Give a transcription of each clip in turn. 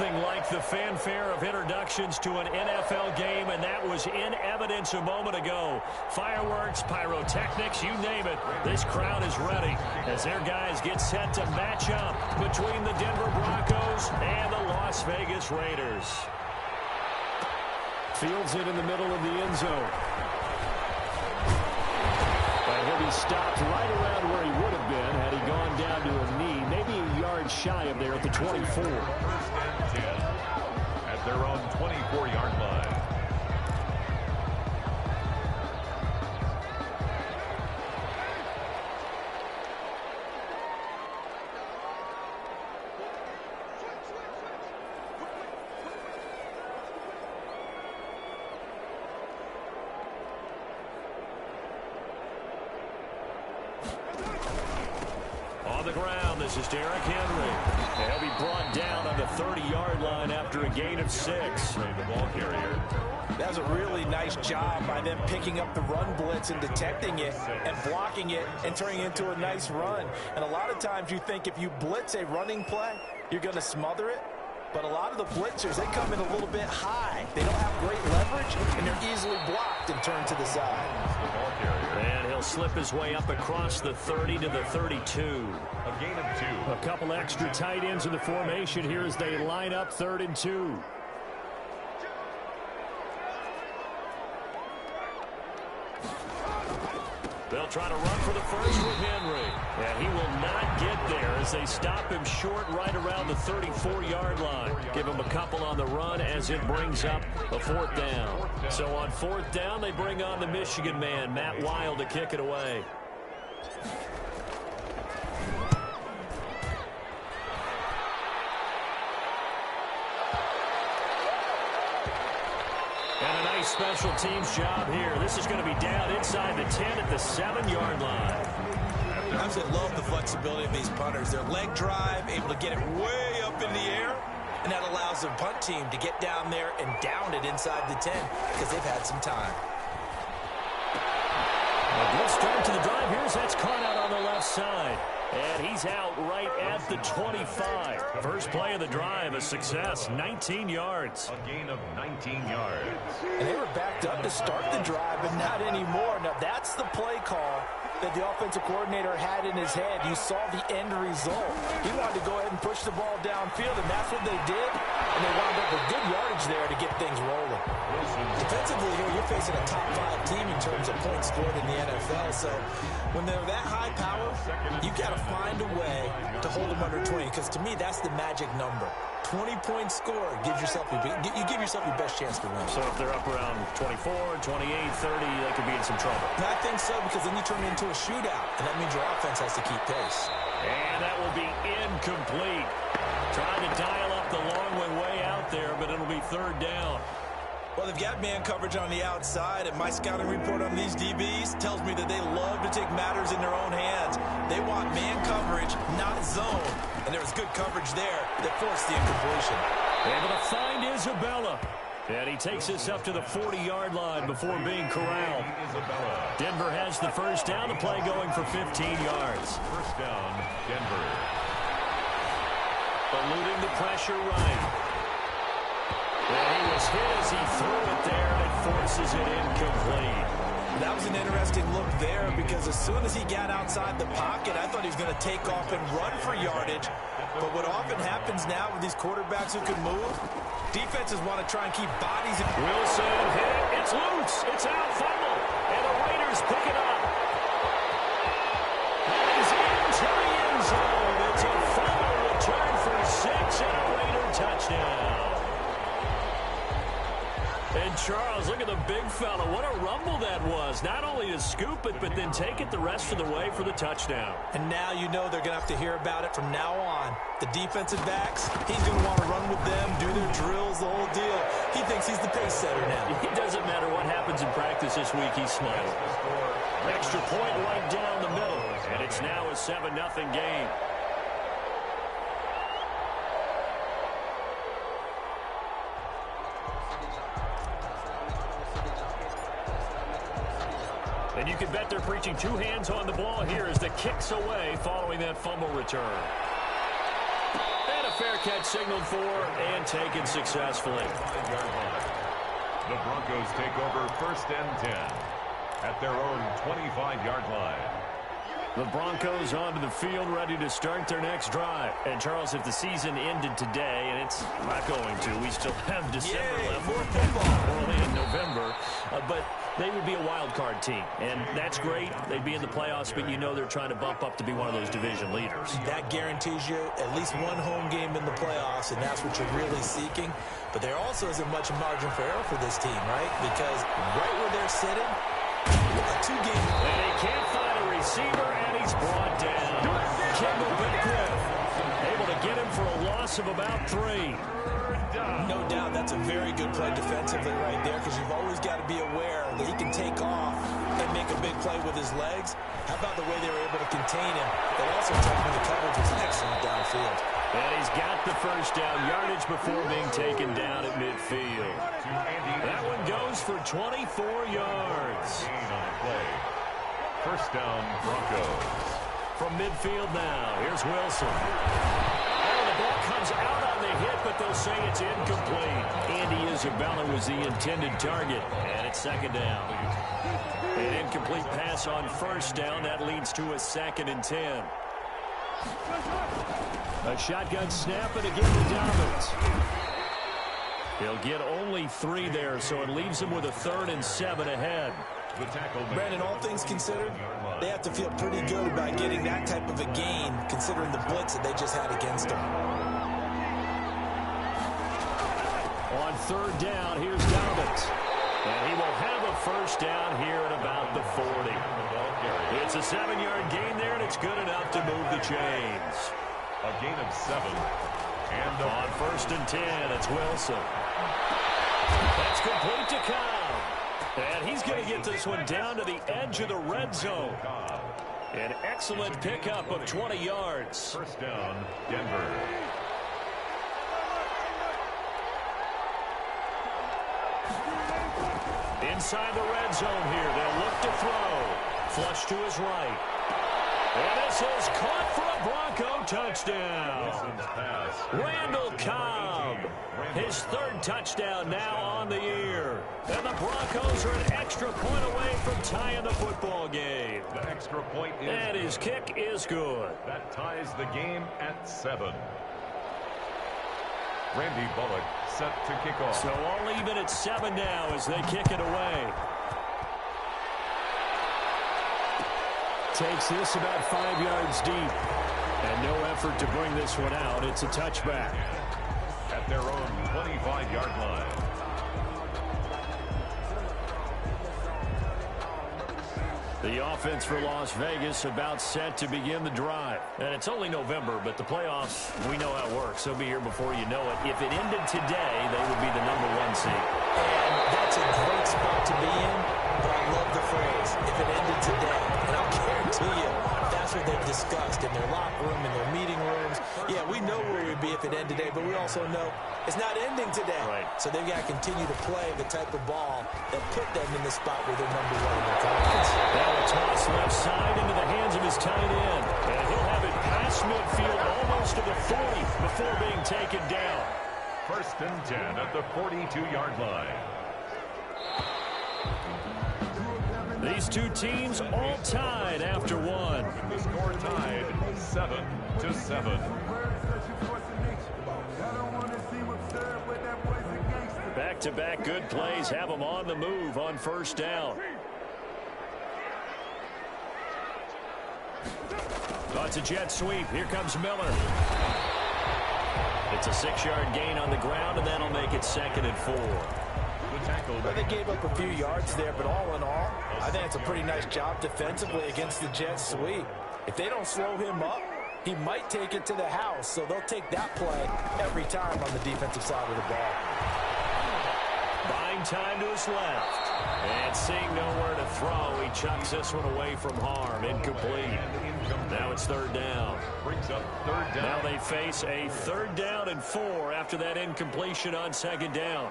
nothing like the fanfare of introductions to an NFL game, and that was in evidence a moment ago. Fireworks, pyrotechnics, you name it. This crowd is ready as their guys get set to match up between the Denver Broncos and the Las Vegas Raiders. Fields it in the middle of the end zone. And he'll be stopped right around where he would have been had he gone down to a knee, maybe a yard shy of there at the 24. First and 10 at their own 24-yard line. This is Derrick Henry. And he'll be brought down on the 30-yard line after a gain of 6. The ball carrier. That was a really nice job by them picking up the run blitz and detecting it and blocking it and turning it into a nice run. And a lot of times you think if you blitz a running play, you're going to smother it. But a lot of the blitzers, they come in a little bit high. They don't have great leverage, and they're easily blocked and turned to the side. The ball carrier. And he'll slip his way up across the 30 to the 32. A gain of 2. A couple extra tight ends in the formation here as they line up 3rd and 2. They'll try to run for the first with Henry. And he will not get there as they stop him short right around the 34-yard line. Give him a couple on the run as it brings up a 4th down. So on 4th down, they bring on the Michigan man, Matt Wild, to kick it away. And a nice special teams job here. This is going to be down inside the 10 at the 7-yard line. I absolutely love the flexibility of these punters. Their leg drive, able to get it way up in the air, and that allows the punt team to get down there and down it inside the 10 because they've had some time. A good start to the drive. Here's that's caught out on the left side. And he's out right at the 25. First play of the drive, a success, 19 yards. A gain of 19 yards. And they were backed up to start the drive, but not anymore. Now, that's the play call that the offensive coordinator had in his head. You saw the end result. He wanted to go ahead and push the ball downfield, and that's what they did. And they wound up with good yardage there to get things rolling. Defensively here, you're facing a top-5 team in terms of points scored in the NFL. So when they're that high power, you got to find a way to hold them under 20, because to me, that's the magic number. 20 points scored gives yourself you give yourself your best chance to win. So if they're up around 24, 28, 30, they could be in some trouble. I think so, because then you turn it into a shootout, and that means your offense has to keep pace. And that will be incomplete. Trying to dial up the long way out there, but it'll be 3rd down. Well, they've got man coverage on the outside, and my scouting report on these DBs tells me that they love to take matters in their own hands. They want man coverage, not zone. And there was good coverage there that forced the incompletion. Able to find Isabella. And he takes us up to the 40-yard line before being corralled. Denver has the first down. The play going for 15 yards. First down, Denver. Eluding the pressure right. And he was hit as he threw it there, and it forces it incomplete. That was an interesting look there, because as soon as he got outside the pocket, I thought he was going to take off and run for yardage. But what often happens now with these quarterbacks who can move, defenses want to try and keep bodies. Wilson hit it. It's loose. It's out. Fumble. And the Raiders pick it up. That is into the end zone. It's a fumble return for 6 and a Raider touchdown. And Charles, look at the big fella. What a rumble that was. Not only to scoop it, but then take it the rest of the way for the touchdown. And now you know they're going to have to hear about it from now on. The defensive backs, he's going to want to run with them, do their drills, the whole deal. He thinks he's the pace setter now. It doesn't matter what happens in practice this week, he's smiling. Extra point right down the middle. And it's now a 7-0 game. And you can bet they're preaching 2 hands on the ball here as the kick's away following that fumble return. And a fair catch signaled for and taken successfully. 5-yard line. The Broncos take over 1st and 10 at their own 25-yard line. The Broncos onto the field, ready to start their next drive. And, Charles, if the season ended today, and it's not going to, we still have December left. More football. Early in November. But they would be a wild card team. And that's great. They'd be in the playoffs, but you know they're trying to bump up to be one of those division leaders. That guarantees you at least one home game in the playoffs, and that's what you're really seeking. But there also isn't much margin for error for this team, right? Because right where they're sitting, a 2-game. And he can't find a receiver, and he's brought down. Kendall Bickcliffe able to get him for a loss of about 3. No doubt that's a very good play defensively right there, because you've always got to be aware that he can take off and make a big play with his legs. How about the way they were able to contain him? They also told me the coverage was excellent downfield. And he's got the first down yardage before being taken down at midfield. That one goes for 24 yards. Gain on the play. 1st down, Broncos. From midfield now, here's Wilson. Oh, the ball comes out on the hit, but they'll say it's incomplete. Andy Isabella was the intended target, and it's 2nd down. An incomplete pass on 1st down. That leads to a 2nd and 10. A shotgun snap, and again to Dobbins. He'll get only 3 there, so it leaves him with a 3rd and 7 ahead. Brandon, all things considered, they have to feel pretty good about getting that type of a gain, considering the blitz that they just had against them. On 3rd down, here's Dobbins. And he will have a 1st down here at about the 40. It's a 7-yard gain there, and it's good enough to move the chains. A gain of 7. And on 1st and 10, it's Wilson. That's complete to Cobb. And he's going to get this one down to the edge of the red zone. An excellent pickup of 20 yards. 1st down, Denver. Inside the red zone here. They'll look to throw. Flush to his right. And this is caught for a Bronco touchdown. Randall Cobb. His 3rd touchdown now on the year. And the Broncos are an extra point away from tying the football game. The extra point is and his kick is good. That ties the game at 7. Randy Bullock set to kick off. So all even at 7 now as they kick it away. Takes this about 5 yards deep. And no effort to bring this one out. It's a touchback. At their own 25-yard line. The offense for Las Vegas about set to begin the drive. And it's only November, but the playoffs, we know how it works. They'll be here before you know it. If it ended today, they would be the #1 seed. And that's a great spot to be in, but I love the phrase, if it ended today. And I'll guarantee you, that's what they've discussed in their locker room, in their meeting rooms. Yeah, we know where we'd be if it ended today, but we also know it's not ending today. Right. So they've got to continue to play the type of ball that put them in the spot where they're #1 in their conference. Now a toss left side into the hands of his tight end. And he'll have it past midfield almost to the 40 before being taken down. 1st and 10 at the 42-yard line. These two teams all tied after 1. The score tied 7-7. Back-to-back good plays have them on the move on 1st down. Oh, it's a jet sweep. Here comes Miller. It's a 6-yard gain on the ground, and that'll make it 2nd and 4. Well, they gave up a few yards there, but all in all, I think it's a pretty nice job defensively against the jet sweep. If they don't slow him up, he might take it to the house, so they'll take that play every time on the defensive side of the ball. Buying time to his left. And seeing nowhere to throw, he chucks this one away from harm. Incomplete. Now it's 3rd down. Brings up 3rd down. Now they face a 3rd down and 4 after that incompletion on 2nd down.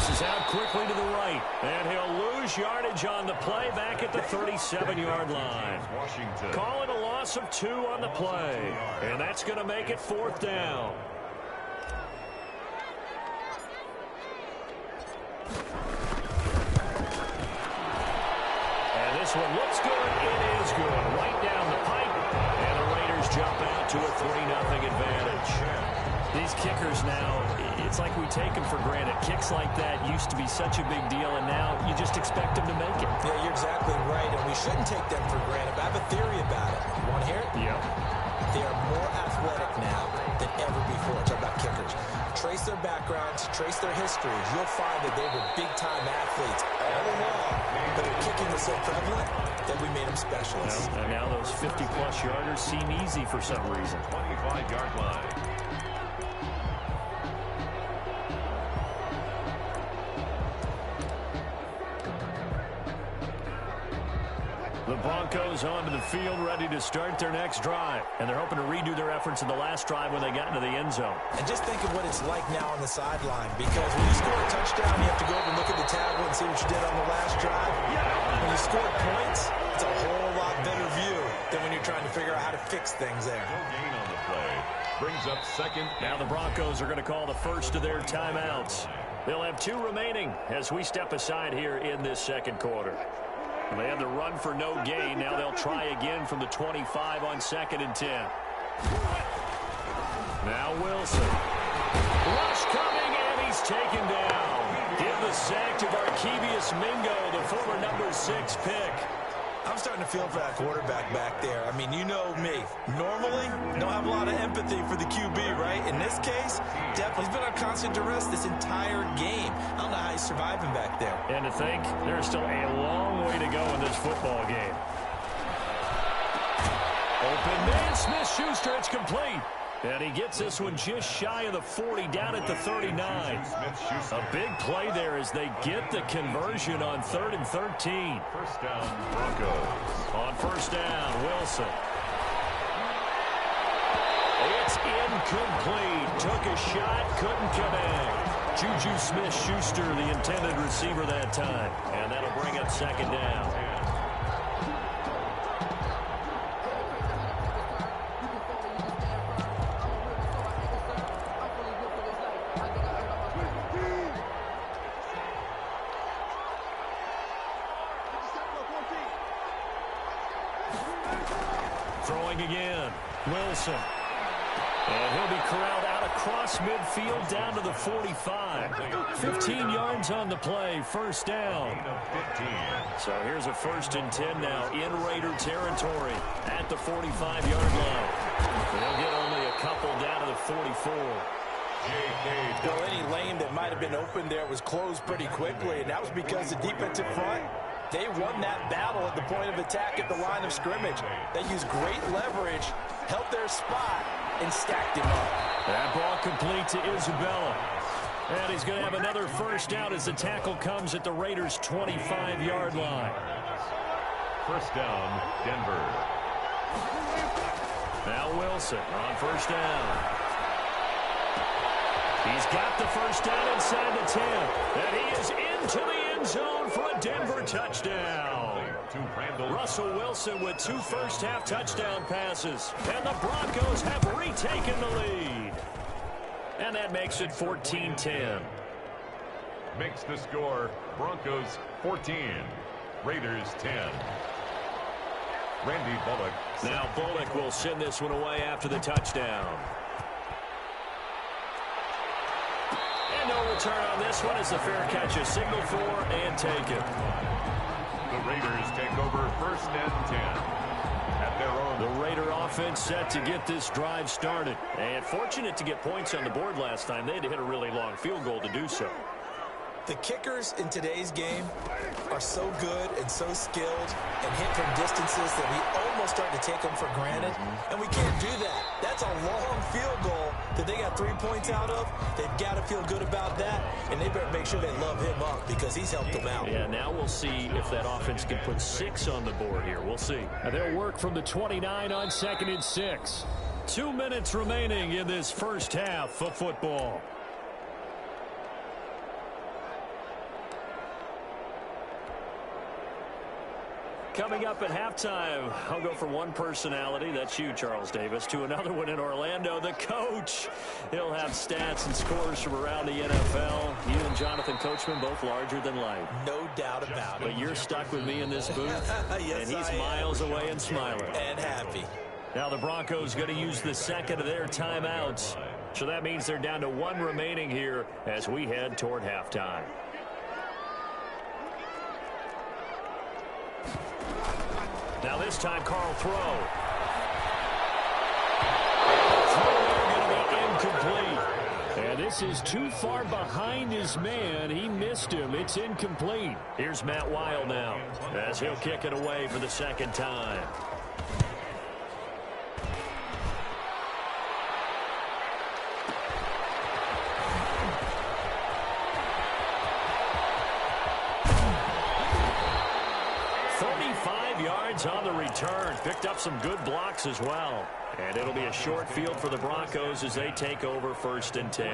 Forces out quickly to the right. And he'll lose yardage on the play back at the 37-yard line. Washington. Call it a loss of 2 on the play. And that's going to make it 4th down. And this one looks good. It is good. Right down the pipe. And the Raiders jump out to a 3-0 advantage. These kickers now, it's like we take them for granted. Kicks like that used to be such a big deal, and now you just expect them to make it. Yeah, you're exactly right, and we shouldn't take them for granted. But I have a theory about it. You want to hear it? Yep. They are more athletic now than ever before. Talk about kickers. Trace their backgrounds, trace their histories. You'll find that they were big-time athletes all along. But their kicking was so prevalent that we made them specialists. Well, and now those 50-plus yarders seem easy for some reason. 25-yard line. The Broncos onto the field, ready to start their next drive. And they're hoping to redo their efforts in the last drive when they got into the end zone. And just think of what it's like now on the sideline, because when you score a touchdown, you have to go over and look at the tablet and see what you did on the last drive. When you score points, it's a whole lot better view than when you're trying to figure out how to fix things there. No gain on the play. Brings up second. Now the Broncos are going to call the first of their timeouts. They'll have 2 remaining as we step aside here in this second quarter. They had the run for no gain. Now they'll try again from the 25 on 2nd and 10. Now Wilson. Rush coming, and he's taken down. Give the sack to Barkevious Mingo, the former number 6 pick. I'm starting to feel for that quarterback back there. I mean, you know me. Normally, don't have a lot of empathy for the QB, right? In this case, definitely. He's been on constant duress this entire game. I don't know how he's surviving back there. And to think, there's still a long way to go in this football game. Open man, Smith-Schuster, it's complete. And he gets this one just shy of the 40, down at the 39. A big play there as they get the conversion on 3rd and 13. First down, Broncos. On first down, Wilson. It's incomplete. Took a shot, couldn't connect. Juju Smith-Schuster, the intended receiver that time. And that'll bring up 2nd down. Throwing again, Wilson. And he'll be corralled out across midfield down to the 45. 15 yards on the play, first down. So here's a 1st and 10 now in Raider territory at the 45-yard line. They'll get only a couple down to the 44. Well, any lane that might have been open there was closed pretty quickly, and that was because the defensive front, they won that battle at the point of attack at the line of scrimmage. They used great leverage, held their spot, and stacked him up. That ball complete to Isabella. And he's going to have another first down as the tackle comes at the Raiders' 25-yard line. First down, Denver. Now Wilson on first down. He's got the first down inside the 10. And he is into the end zone for a Denver touchdown. Russell Wilson with 2 first-half touchdown passes. And the Broncos have retaken the lead. And that makes it 14-10. Makes the score Broncos 14, Raiders 10. Randy Bullock. Now Bullock will send this one away after the touchdown. And no return on this one as the fair catch is signaled for and taken. The Raiders take over 1st and 10 at their own. The Raider offense set to get this drive started. And fortunate to get points on the board last time. They had to hit a really long field goal to do so. The kickers in today's game are so good and so skilled and hit from distances that we almost start to take them for granted. And we can't do that. That's a long field goal that they got 3 points out of. They've got to feel good about that, and they better make sure they love him up because he's helped them out. Yeah, now we'll see if that offense can put 6 on the board here. We'll see. And they'll work from the 29 on 2nd and 6. 2 minutes remaining in this first half of football. Coming up at halftime, I'll go from one personality, that's you, Charles Davis, to another one in Orlando, the coach. He'll have stats and scores from around the NFL. You and Jonathan Coachman both larger than life. No doubt about it. But you're stuck with me in this booth, yes, and he's miles away and smiling. And happy. Now the Broncos going to use the second of their timeouts. So that means they're down to one remaining here as we head toward halftime. Now this time, Carl throw. Throw going to be incomplete. And this is too far behind his man. He missed him. It's incomplete. Here's Matt Weil now as he'll kick it away for the second time. On the return, picked up some good blocks as well. And it'll be a short field for the Broncos as they take over 1st and 10.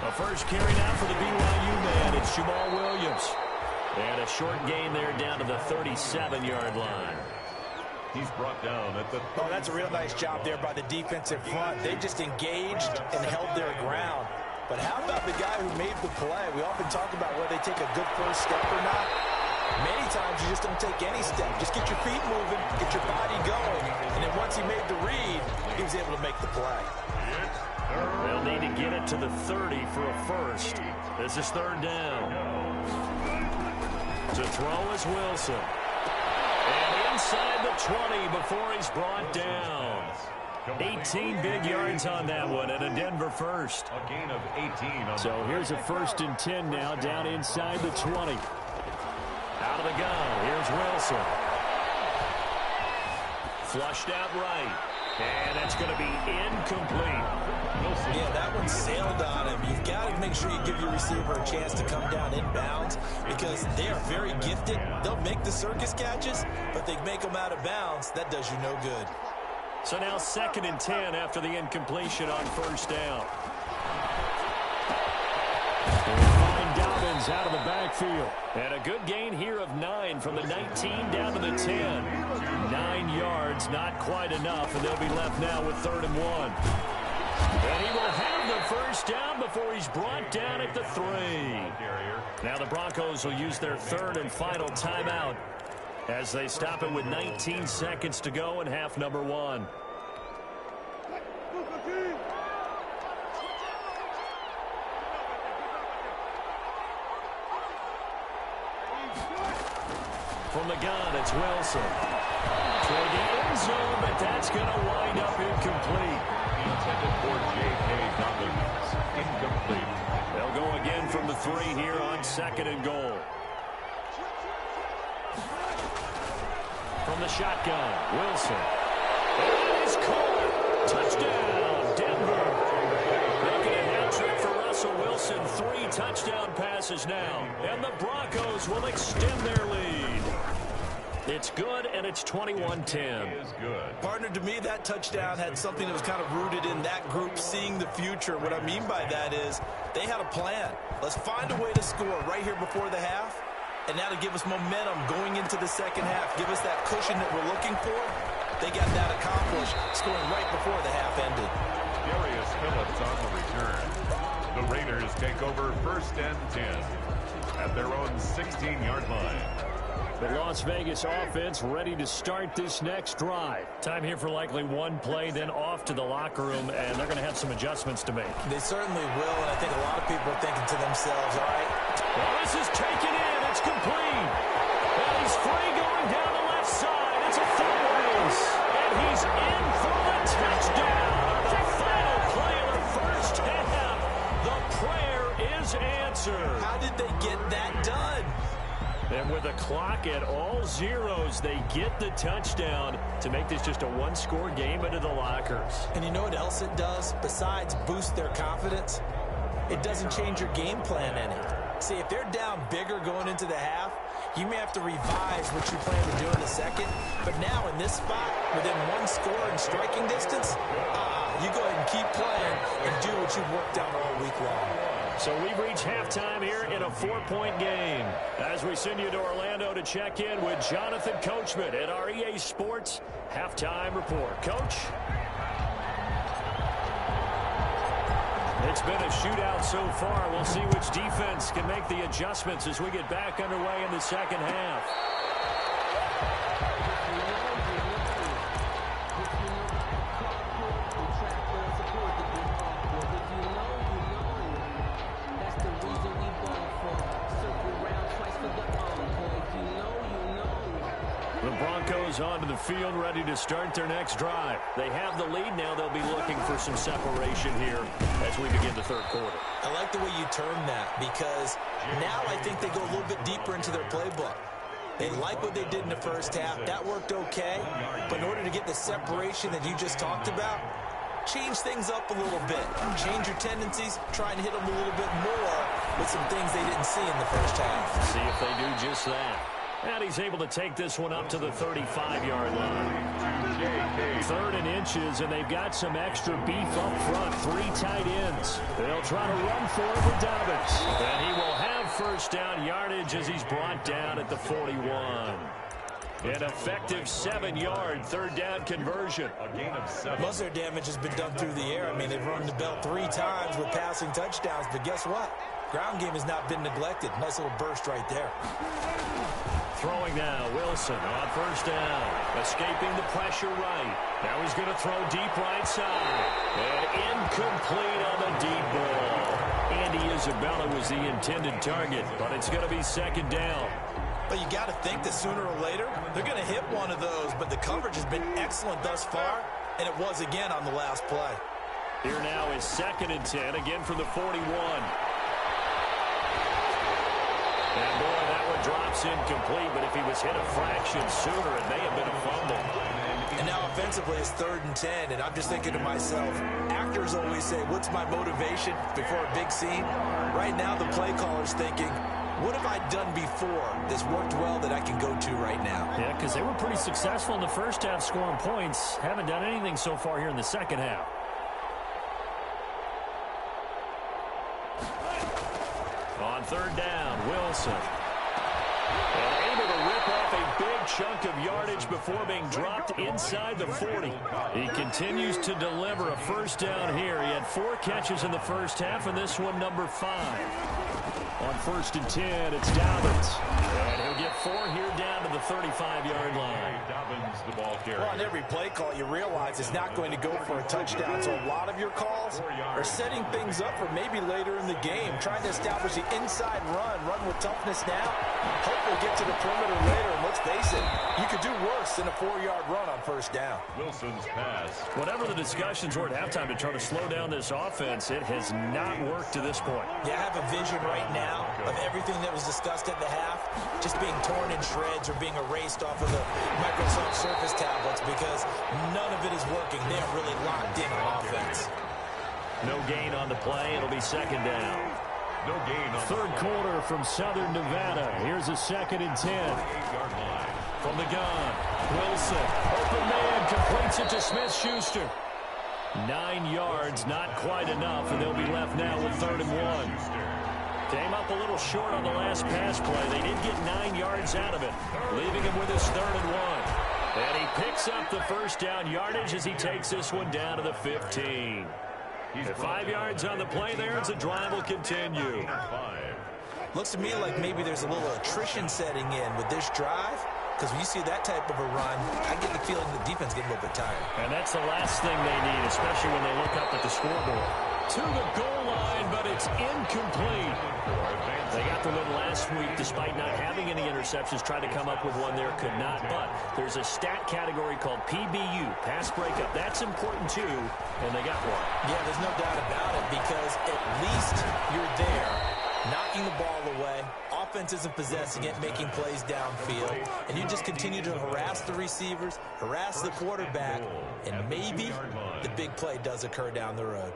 A first carry now for the BYU man. It's Jamal Williams. And a short gain there down to the 37-yard line. He's brought down at the... Oh, that's a real nice job there by the defensive front. They just engaged and held their ground. But how about the guy who made the play? We often talk about whether they take a good first step or not. Many times you just don't take any step. Just get your feet moving, get your body going. And then once he made the read, he was able to make the play. They'll need to get it to the 30 for a first. This is 3rd down. To throw is Wilson. And inside the 20 before he's brought down. 18 big yards on that one and a Denver first. A gain of 18. So here's a 1st and 10 now down inside the 20. Out of the gun. Here's Wilson. Flushed out right. And that's going to be incomplete. Yeah, that one sailed on him. You've got to make sure you give your receiver a chance to come down inbounds because they are very gifted. They'll make the circus catches, but they make them out of bounds. That does you no good. So now 2nd and 10 after the incompletion on 1st down. Find Dobbins out of the backfield. And a good gain here of 9 from the 19 down to the 10. 9 yards, not quite enough, and they'll be left now with 3rd and 1. And he will have the first down before he's brought down at the 3. Now the Broncos will use their 3rd and final timeout as they stop it with 19 seconds to go in half number 1. From the gun, it's Wilson. Toward the end zone, but that's going to wind up incomplete. Intended for J.K. Dobbins. Incomplete. They'll go again from the 3 here on 2nd and goal. From the shotgun, Wilson. And he's caught. Touchdown, Denver. Making a hat trick for Russell Wilson. 3 touchdown passes now. And the Broncos will extend their lead. It's good, and it's 21-10. Is good. Partner, to me, that touchdown had something that was kind of rooted in that group seeing the future. What I mean by that is they had a plan. Let's find a way to score right here before the half. And now to give us momentum going into the second half, give us that cushion that we're looking for. They got that accomplished, scoring right before the half ended. Darius Phillips on the return. The Raiders take over 1st and 10 at their own 16-yard line. The Las Vegas offense ready to start this next drive. Time here for likely one play, then off to the locker room, and they're going to have some adjustments to make. They certainly will, and I think a lot of people are thinking to themselves, all right. Well, this is taken in. It's complete. And he's free going down the left side. It's a foot-race. And he's in for the touchdown. The final play of the first half. The prayer is answered. How did they get that done? And with the clock at all zeros, they get the touchdown to make this just a one-score game into the lockers. And you know what else it does? Besides boost their confidence, it doesn't change your game plan any. See, if they're down bigger going into the half, you may have to revise what you plan to do in the second. But now in this spot, within one score and striking distance, you go ahead and keep playing and do what you've worked on all week long. So we've reached halftime here in a 4-point game. As we send you to Orlando to check in with Jonathan Coachman at our EA Sports Halftime Report. Coach? It's been a shootout so far. We'll see which defense can make the adjustments as we get back underway in the second half. The Broncos onto the field, ready to start their next drive. They have the lead now. They'll be looking for some separation here as we begin the third quarter. I like the way you termed that, because now I think they go a little bit deeper into their playbook. They like what they did in the first half. That worked okay. But in order to get the separation that you just talked about, change things up a little bit. Change your tendencies. Try and hit them a little bit more with some things they didn't see in the first half. See if they do just that. And he's able to take this one up to the 35-yard line. Third and inches, and they've got some extra beef up front. 3 tight ends. They'll try to run for it with Dobbins. And he will have first down yardage as he's brought down at the 41. An effective 7-yard third down conversion. A gain of 7. Most of their damage has been done through the air. I mean, they've run the bell 3 times with passing touchdowns, but guess what? Ground game has not been neglected. Nice little burst right there. Throwing now, Wilson on first down. Escaping the pressure right. Now he's going to throw deep right side. And incomplete on the deep ball. Andy Isabella was the intended target, but it's going to be second down. But you got to think that sooner or later, they're going to hit one of those, but the coverage has been excellent thus far, and it was again on the last play. Here now is 2nd and 10, again from the 41. And boy, that one drops incomplete, but if he was hit a fraction sooner, it may have been a fumble. And now offensively, it's 3rd and 10, and I'm just thinking to myself, actors always say, what's my motivation before a big scene? Right now, the play caller's thinking, what have I done before that's worked well that I can go to right now? Yeah, because they were pretty successful in the first half scoring points. Haven't done anything so far here in the second half. On 3rd down, Wilson. And able to rip off a big chunk of yardage before being dropped inside the 40. He continues to deliver a first down here. He had 4 catches in the first half, and this one number 5. On 1st and 10, it's Dobbins. And he'll get 4 here down to the 35-yard line. Dobbins, the ball carrier. Well, on every play call, you realize it's not going to go for a touchdown. So a lot of your calls are setting things up for maybe later in the game, trying to establish the inside run with toughness now. Hopefully get to the perimeter later. And let's face it, you could do worse than a 4-yard run on first down. Wilson's pass. Whatever the discussions were at halftime to try to slow down this offense, it has not worked to this point. Yeah, I have a vision right now of everything that was discussed at the half just being torn in shreds or being erased off of the Microsoft Surface tablets because none of it is working. They are really locked in on offense. No gain on the play. It'll be second down. No gain on Third quarter from Southern Nevada. Here's a 2nd and 10. 8-yard line. From the gun, Wilson. Open man completes it to Smith-Schuster. 9 yards, not quite enough, and they'll be left now with 3rd and 1. Came up a little short on the last pass play. They did get 9 yards out of it, leaving him with his 3rd and 1. And he picks up the first down yardage as he takes this one down to the 15. At 5 yards on the play there, as the drive will continue. Looks to me like maybe there's a little attrition setting in with this drive, because when you see that type of a run, I get the feeling the defense getting a little bit tired. And that's the last thing they need, especially when they look up at the scoreboard. To the goal line, but it's incomplete. They got the win last week despite not having any interceptions. Tried to come up with one there, could not. But there's a stat category called PBU, pass breakup. That's important too, and they got one. Yeah, there's no doubt about it, because at least you're there, knocking the ball away. Offense isn't possessing it, making plays downfield. And you just continue to harass the receivers, harass the quarterback, and maybe the big play does occur down the road.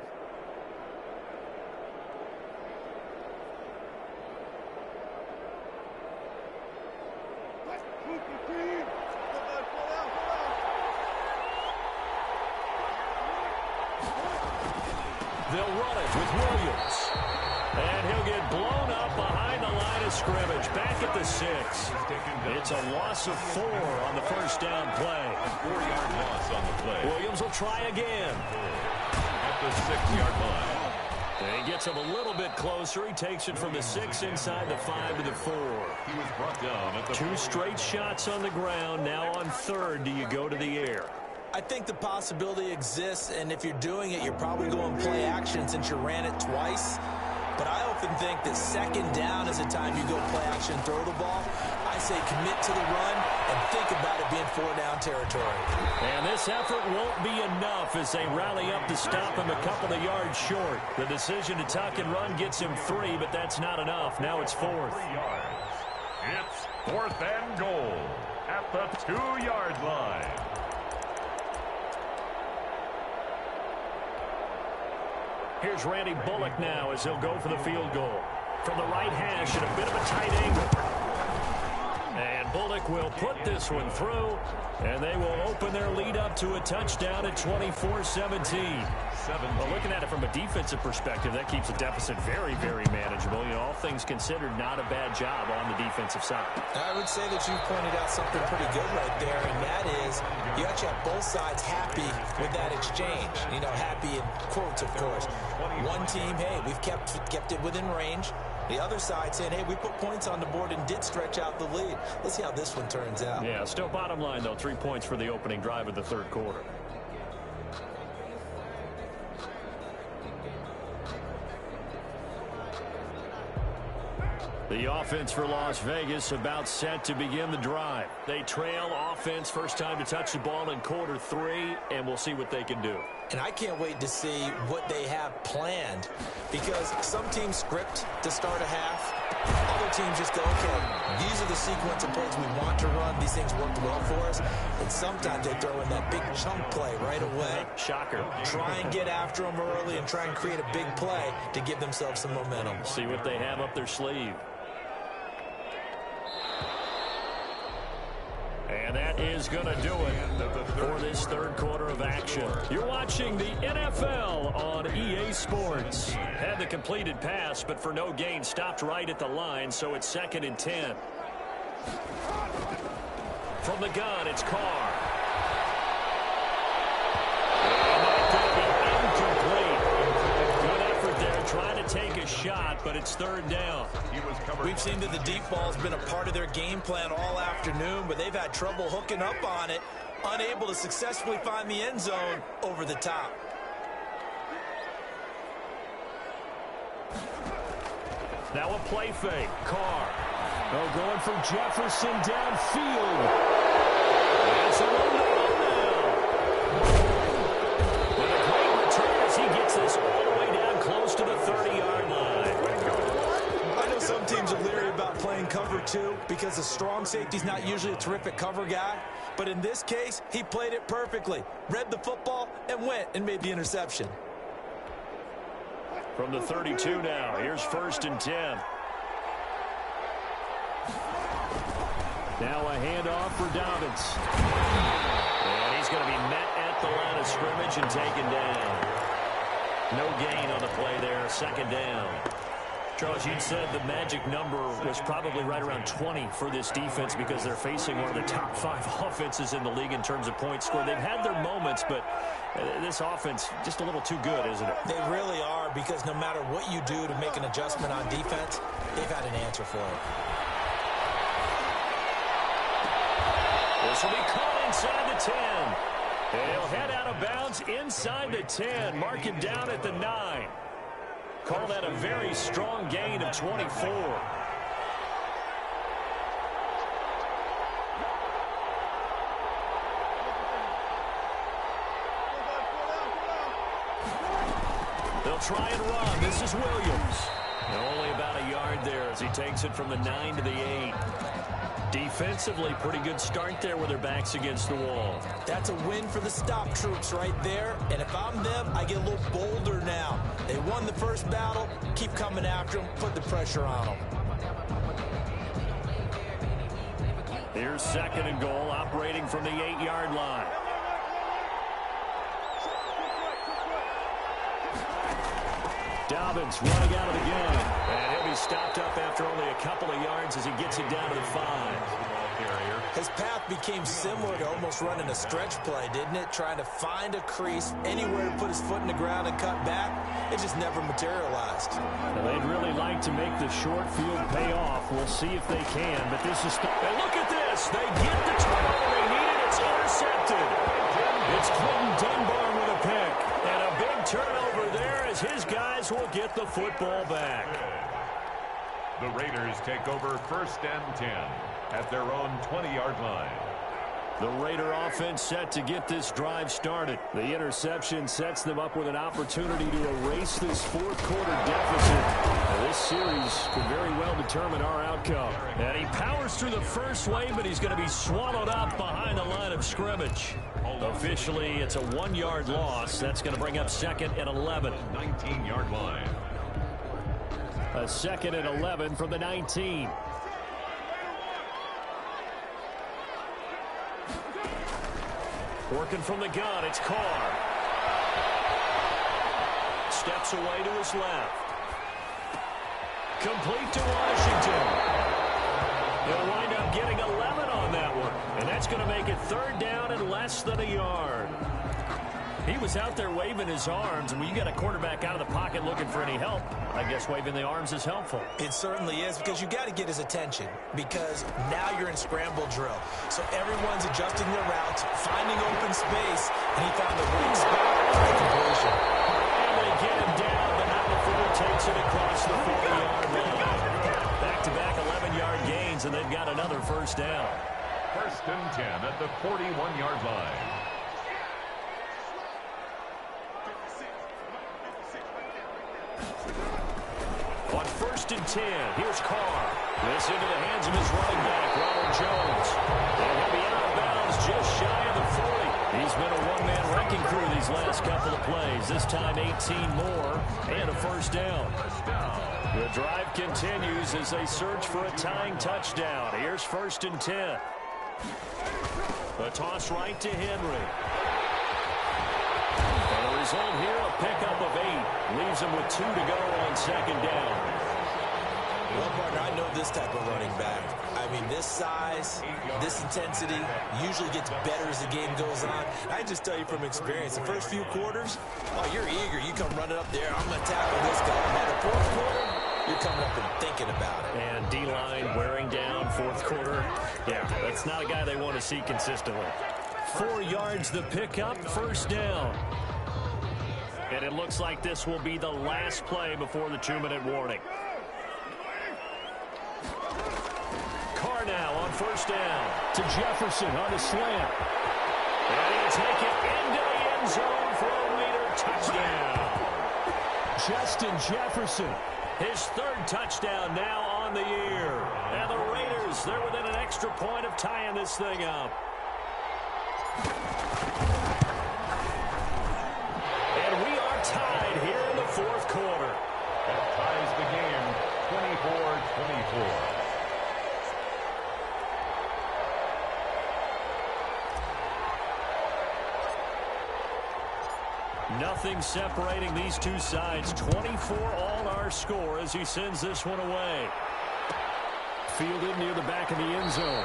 at the 6. It's a loss of 4 on the first down play. 4-yard loss on the play. Williams will try again. At the 6-yard line. And he gets him a little bit closer. He takes it from the 6 inside the 5 to the 4. He was brought down at the 2 straight shots on the ground. Now on 3rd, do you go to the air? I think the possibility exists, and if you're doing it, you're probably going play action since you ran it twice. But I often think that 2nd down is the time you go play action and throw the ball. I say commit to the run and think about it being 4-down territory. And this effort won't be enough as they rally up to stop him a couple of yards short. The decision to tuck and run gets him 3, but that's not enough. Now it's 4th. 3 yards. It's 4th and goal at the 2-yard line. Here's Randy Bullock now as he'll go for the field goal. From the right hash at a bit of a tight angle. And Bullock will put this one through, and they will open their lead up to a touchdown at 24-17. Well, looking at it from a defensive perspective, that keeps the deficit very, very manageable. You know, all things considered, not a bad job on the defensive side. I would say that you pointed out something pretty good right there, and that is you actually have both sides happy with that exchange. You know, happy in quotes, of course. One team, hey, we've kept it within range. The other side saying, hey, we put points on the board and did stretch out the lead. Let's see how this one turns out. Yeah, still bottom line, though, 3 points for the opening drive of the 3rd quarter. The offense for Las Vegas about set to begin the drive. They trail offense, first time to touch the ball in quarter 3, and we'll see what they can do. And I can't wait to see what they have planned, because some teams script to start a half. Other teams just go, okay, these are the sequence of plays we want to run. These things worked well for us. And sometimes they throw in that big chunk play right away. Shocker. Try and get after them early and try and create a big play to give themselves some momentum. See what they have up their sleeve. And that is going to do it for this 3rd quarter of action. You're watching the NFL on EA Sports. Had the completed pass, but for no gain, stopped right at the line, so it's 2nd and 10. From the gun, it's Carr. Trying to take a shot, but it's 3rd down. We've seen that the deep ball has been a part of their game plan all afternoon, but they've had trouble hooking up on it, unable to successfully find the end zone over the top. Now a play fake. Carr. Oh, going for Jefferson downfield. That's a little now. With a great return as he gets this all the way down close to the 30-yard line. I know some teams are leery about playing cover 2 because the strong safety's not usually a terrific cover guy. But in this case, he played it perfectly. Read the football and went and made the interception. From the 32 now, here's 1st and 10. Now a handoff for Dobbins. And he's going to be met at the line of scrimmage and taken down. No gain on the play there, 2nd down. Charles, you'd said the magic number was probably right around 20 for this defense because they're facing one of the top 5 offenses in the league in terms of points scored. They've had their moments, but this offense just a little too good, isn't it? They really are, because no matter what you do to make an adjustment on defense, they've had an answer for it. This will be caught inside the 10. And he'll head out of bounds inside the 10. Mark him down at the 9. Call that a very strong gain of 24. They'll try and run. This is Williams. And only about a yard there as he takes it from the 9 to the 8. Defensively, pretty good start there with their backs against the wall. That's a win for the stop troops right there. And if I'm them, I get a little bolder now. They won the first battle. Keep coming after them. Put the pressure on them. Here's 2nd and goal, operating from the 8-yard line. Dobbins running out of the gun. And he'll be stopped up after only a couple of yards as he gets it down to the 5. His path became similar to almost running a stretch play, didn't it? Trying to find a crease, anywhere to put his foot in the ground and cut back. It just never materialized. Now they'd really like to make the short field pay off. We'll see if they can, but this is... And look at this! They get the turnover they needed. It's intercepted. It's Clinton Dunbar with a pick. And a big turnover there as his guys will get the football back. The Raiders take over 1st and 10 at their own 20-yard line. The Raider offense set to get this drive started. The interception sets them up with an opportunity to erase this fourth-quarter deficit. Now, this series could very well determine our outcome. And he powers through the first wave, but he's going to be swallowed up behind the line of scrimmage. Officially, it's a 1-yard loss. That's going to bring up 2nd and 11. 19-yard line. A 2nd and 11 from the 19. Working from the gun, it's Carr. Steps away to his left. Complete to Washington. He'll wind up getting 11 on that one. And that's going to make it 3rd down and less than a yard. He was out there waving his arms, and when you got a quarterback out of the pocket looking for any help, I guess waving the arms is helpful. It certainly is, because you got to get his attention, because now you're in scramble drill. So everyone's adjusting their routes, finding open space, and he found a weak spot for the completion. And they get him down, but not before he takes it across the 40-yard line. Back-to-back 11-yard gains, and they've got another 1st down. 1st and 10 at the 41-yard line. On 1st and 10, here's Carr. This into the hands of his running back, Ronald Jones. And he'll be out of bounds just shy of the 40. He's been a one-man wrecking crew these last couple of plays. This time 18 more and a 1st down. The drive continues as they search for a tying touchdown. Here's 1st and 10. A toss right to Henry. And the result here, a pickup of 8. Leaves him with 2 to go on 2nd down. Well, partner, I know this type of running back. I mean, this size, this intensity usually gets better as the game goes on. I just tell you from experience, the first few quarters, oh, you're eager. You come running up there, I'm going to tackle this guy. By the 4th quarter, you're coming up and thinking about it. And D-line wearing down 4th quarter. Yeah, that's not a guy they want to see consistently. 4 yards the pickup, 1st down. And it looks like this will be the last play before the 2-minute warning. Carr now on 1st down to Jefferson on the slant. And he'll take it into the end zone for a Raider touchdown. Justin Jefferson, his 3rd touchdown now on the year. And the Raiders, they're within an extra point of tying this thing up. And we are tied here in the 4th quarter. That ties the game 24-24. Nothing separating these two sides. 24 all our score as he sends this one away. Fielded near the back of the end zone.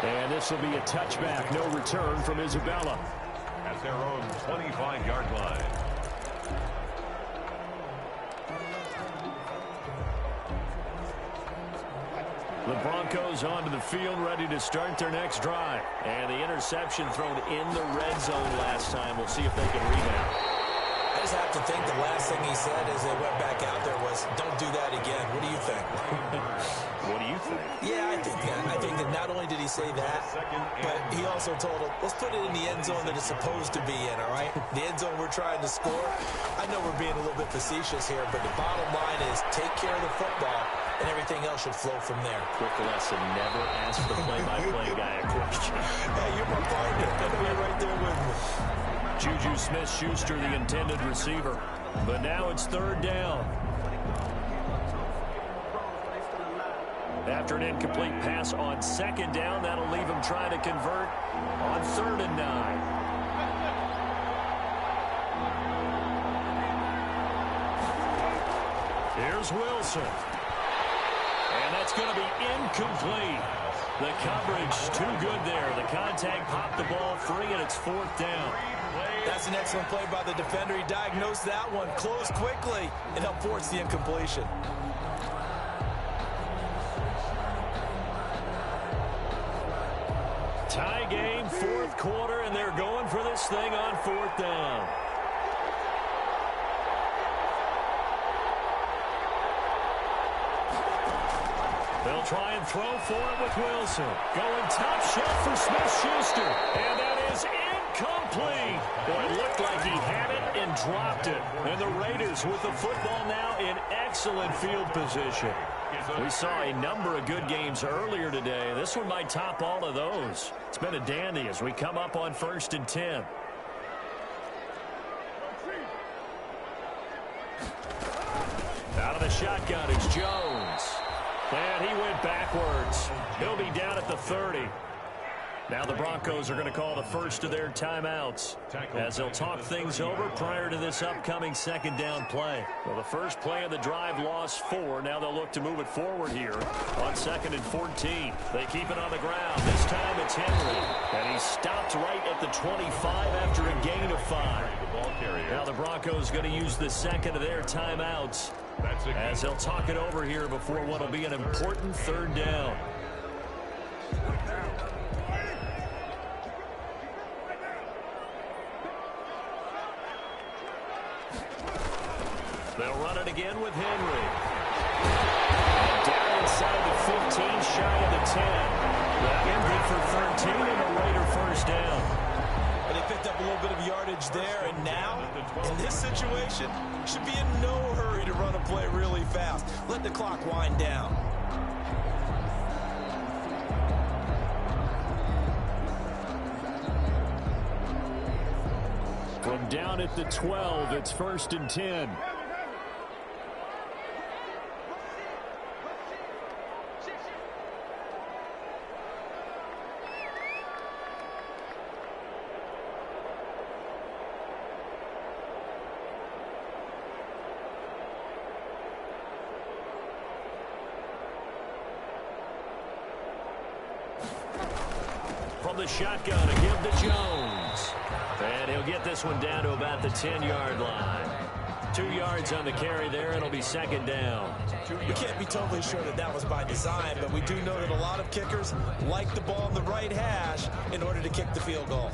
And this will be a touchback. No return from Isabella. At their own 25-yard line. The Broncos onto the field, ready to start their next drive. And the interception thrown in the red zone last time. We'll see if they can rebound. I just have to think the last thing he said as they went back out there was, don't do that again. What do you think? What do you think? Yeah, I think that. I think that not only did he say that, but he also told him, let's put it in the end zone that it's supposed to be in, all right? The end zone we're trying to score. I know we're being a little bit facetious here, but the bottom line is take care of the football, and everything else should flow from there. Quick lesson, never ask the play-by-play guy a question. Hey, you're my partner. I know you're right there with me. Juju Smith-Schuster, the intended receiver. But now it's 3rd down. After an incomplete pass on 2nd down, that'll leave him trying to convert on 3rd and 9. Here's Wilson. And that's going to be incomplete. The coverage too good there. The contact popped the ball free, and it's 4th down. That's an excellent play by the defender. He diagnosed that one, closed quickly, and helped force the incompletion. Tie game, 4th quarter, and they're going for this thing on 4th down. They'll try and throw for it with Wilson. Going top shelf for Smith-Schuster. And that is incomplete. Boy, it looked like he had it and dropped it. And the Raiders with the football now in excellent field position. We saw a number of good games earlier today. This one might top all of those. It's been a dandy as we come up on 1st and 10. Out of the shotgun is Jones. And he went backwards. He'll be down at the 30. Now the Broncos are going to call the first of their timeouts as they'll talk things over prior to this upcoming 2nd down play. Well, the first play of the drive lost 4. Now they'll look to move it forward here on 2nd and 14. They keep it on the ground. This time it's Henry. And he stopped right at the 25 after a gain of 5. Now the Broncos going to use the second of their timeouts as they'll talk it over here before what will be an important 3rd down. They'll run it again with Henry. And down inside the 15, shy of the 10. That ended for 13 and a Raider 1st down. And they picked up a little bit of yardage there, and now, in this situation, should be in no hurry to run a play really fast. Let the clock wind down. From down at the 12, it's 1st and 10. From the shotgun, a give to Jones. And he'll get this one down to about the 10-yard line. 2 yards on the carry there, and it'll be 2nd down. We can't be totally sure that that was by design, but we do know that a lot of kickers like the ball on the right hash in order to kick the field goal.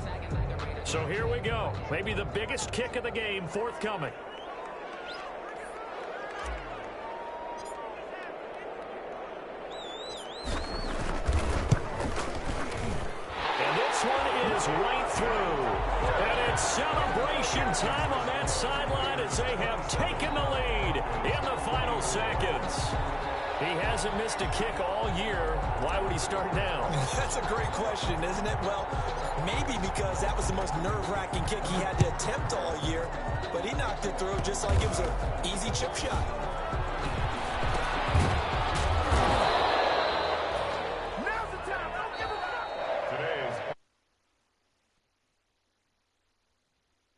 So here we go. Maybe the biggest kick of the game forthcoming. Right through. And it's celebration time on that sideline as they have taken the lead in the final seconds. He hasn't missed a kick all year. Why would he start now? That's a great question, isn't it? Well, maybe because that was the most nerve-wracking kick he had to attempt all year, but he knocked it through just like it was an easy chip shot.